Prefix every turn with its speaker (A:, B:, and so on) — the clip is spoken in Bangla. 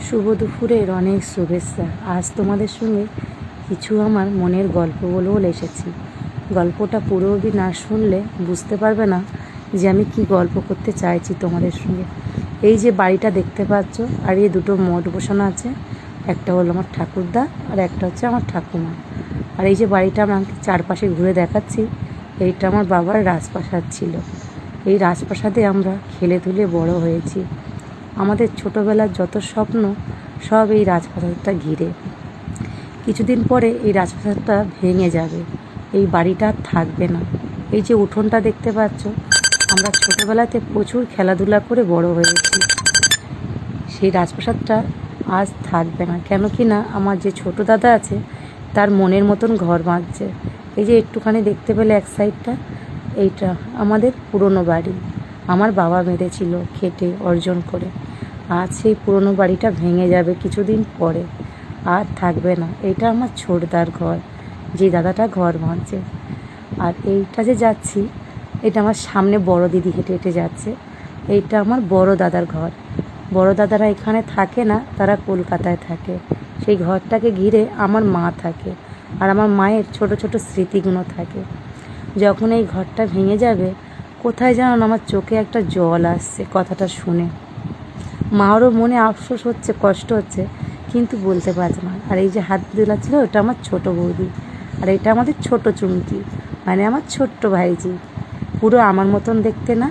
A: শুভ দুপুরের অনেক শুভেচ্ছা। আজ তোমাদের সঙ্গে কিছু আমার মনের গল্প বলবো বলে এসেছি। গল্পটা পুরো অবধি না শুনলে বুঝতে পারবে না যে আমি কি গল্প করতে চাইছি তোমাদের সঙ্গে। এই যে বাড়িটা দেখতে পাচ্ছ, আর এই দুটো মঠ বসানো আছে, একটা হলো আমার ঠাকুরদা আর একটা হচ্ছে আমার ঠাকুমা। আর এই যে বাড়িটা আমরা চারপাশে ঘুরে দেখাচ্ছি, এইটা আমার বাবার রাজপ্রাসাদ ছিল। এই রাজপ্রাসাদে আমরা খেলে ধুলে বড় হয়েছি। আমাদের ছোটোবেলার যত স্বপ্ন সব এই রাজপ্রাসাদটা ঘিরে। কিছুদিন পরে এই রাজপ্রাসাদটা ভেঙে যাবে, এই বাড়িটা আর থাকবে না। এই যে উঠোনটা দেখতে পাচ্ছ, আমরা ছোটোবেলাতে প্রচুর খেলাধুলা করে বড় হয়েছি। সেই রাজপ্রাসাদটা আজ থাকবে না, কেন কি না আমার যে ছোট দাদা আছে তার মনের মতন ঘর বাঁধছে। এই যে একটুখানি দেখতে পেলে এক সাইডটা, এইটা আমাদের পুরনো বাড়ি, আমার বাবা মেরেছিল খেটে অর্জন করে। আজ সেই পুরনো বাড়িটা ভেঙে যাবে কিছুদিন পরে, আর থাকবে না। এটা আমার ছোটদার ঘর, যে দাদাটা ঘর ভাঙছে। আর এইটা যে যাচ্ছি, এটা আমার সামনে বড় দিদি হেঁটে হেঁটে যাচ্ছে, এইটা আমার বড় দাদার ঘর। বড় দাদারা এখানে থাকে না, তারা কলকাতায় থাকে। সেই ঘরটাকে ঘিরে আমার মা থাকে, আর আমার মায়ের ছোট ছোট স্মৃতিগুলো থাকে। যখন এই ঘরটা ভেঙে যাবে, কোথায় জানো না, আমার চোখে একটা জল আসছে কথাটা শুনে। মারও মনে আফসোস হচ্ছে, কষ্ট হচ্ছে, কিন্তু বলতে পারছে না। আর এই যে হাত দিলাচ্ছিল, ওটা আমার ছোট বৌদি, আর এটা আমাদের ছোট চুমকি, মানে আমার ছোট্ট ভাইজি। পুরো আমার মতন দেখতে না,